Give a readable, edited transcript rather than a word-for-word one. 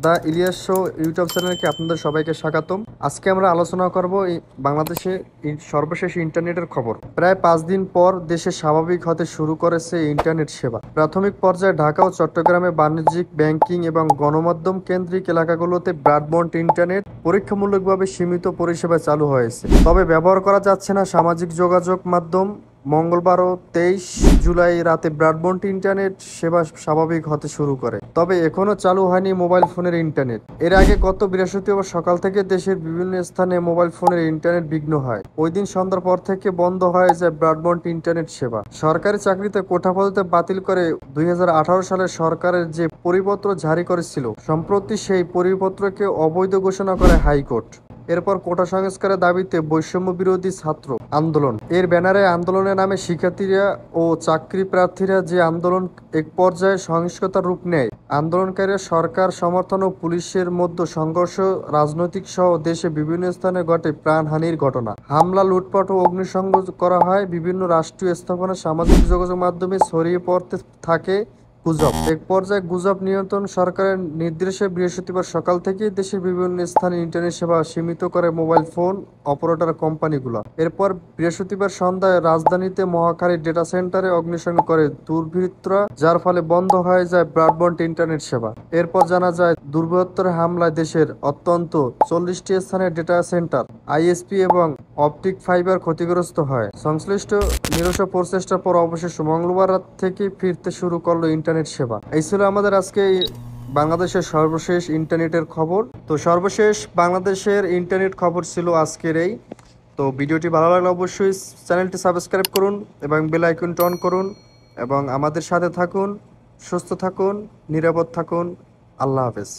The Ilias show YouTube চ্যানেলকে আপনাদের সবাইকে স্বাগতম। আজকে আমরা আলোচনা করব এই বাংলাদেশে সর্বশেষ ইন্টারনেটের খবর। প্রায় 5 দিন পর দেশে স্বাভাবিক হতে শুরু করেছে ইন্টারনেট সেবা। প্রাথমিক পর্যায়ে ঢাকা ও চট্টগ্রামে বাণিজ্যিক, ব্যাংকিং এবং গণমাধ্যম কেন্দ্রিক এলাকাগুলোতে ব্রডব্যান্ড ইন্টারনেট পরীক্ষামূলকভাবে সীমিত পরিষেবা চালু হয়েছে, তবে ব্যবহার করা যাচ্ছে না সামাজিক যোগাযোগ মাধ্যম। মঙ্গলবার ও 23 জুলাই রাতে ব্রডব্যান্ড ইন্টারনেট সেবা স্বাভাবিক হতে শুরু করে, তবে এখনও চালু হয়নি মোবাইল ফোনের ইন্টারনেট। এর আগে গত বৃহস্পতিবার সকাল থেকে দেশের বিভিন্ন স্থানে মোবাইল ফোনের ইন্টারনেট বিঘ্ন হয়। ওই দিন সন্ধ্যার পর থেকে বন্ধ হয়ে যায় ব্রডব্যান্ড ইন্টারনেট সেবা। সরকারি চাকরিতে কোটা পদ্ধতি বাতিল করে 2018 সালে সরকারের যে পরিপত্র জারি করেছিল, সম্প্রতি সেই পরিপত্রকে অবৈধ ঘোষণা করে হাইকোর্ট। এরপর কোটা সংস্কারের দাবিতে বৈষম্য বিরোধী ছাত্র আন্দোলন এর ব্যানারে আন্দোলনের নামে শিক্ষার্থীরা ও চাকরি প্রার্থীরা যে আন্দোলন এক পর্যায়ে সহিংসতার রূপ নেয়। আন্দোলনকারীরা সরকার সমর্থন ও পুলিশের মধ্যে সংঘর্ষ, রাজনৈতিক সহ দেশে বিভিন্ন স্থানে ঘটে প্রাণহানির ঘটনা। হামলা, লুটপাট ও অগ্নিসংযোগ করা হয়। বিভিন্ন রাষ্ট্রীয় স্থাপনা, সামাজিক যোগাযোগ মাধ্যমে ছড়িয়ে পড়তে থাকে গুজব। এক পর্যায়ে গুজব নিয়ন্ত্রণ সরকারের নির্দেশে বৃহস্পতিবার সকাল থেকেই দেশের বিভিন্ন স্থানে ইন্টারনেট সেবা সীমিত করে মোবাইল ফোন অপারেটর কোম্পানিগুলো। এরপর বৃহস্পতিবার সন্ধ্যায় রাজধানীতে মহাখালী ডেটা সেন্টারে অগ্নিসংযোগ করে দুর্বৃত্তরা, যার ফলে বন্ধ হয়ে যায় ব্রডব্যান্ড ইন্টারনেট সেবা। এরপর জানা যায়, দুর্বৃত্তর হামলায় দেশের অত্যন্ত 40টি স্থানে ডেটা সেন্টার, আইএসপি এবং অপটিক ফাইবার ক্ষতিগ্রস্ত হয়। সংশ্লিষ্ট নিরস প্রচেষ্টার পর অবশেষে মঙ্গলবার রাত থেকে ফিরতে শুরু করলো ইন্টারনেট সেবা। এই ছিল আমাদের আজকে বাংলাদেশের সর্বশেষ ইন্টারনেটের খবর। তো সর্বশেষ বাংলাদেশের ইন্টারনেট খবর ছিল আজকের এই। তো ভিডিওটি ভালো লাগলে অবশ্যই চ্যানেলটি সাবস্ক্রাইব করুন এবং বেল আইকনটি অন করুন এবং আমাদের সাথে থাকুন। সুস্থ থাকুন, নিরাপদ থাকুন। আল্লাহ হাফেজ।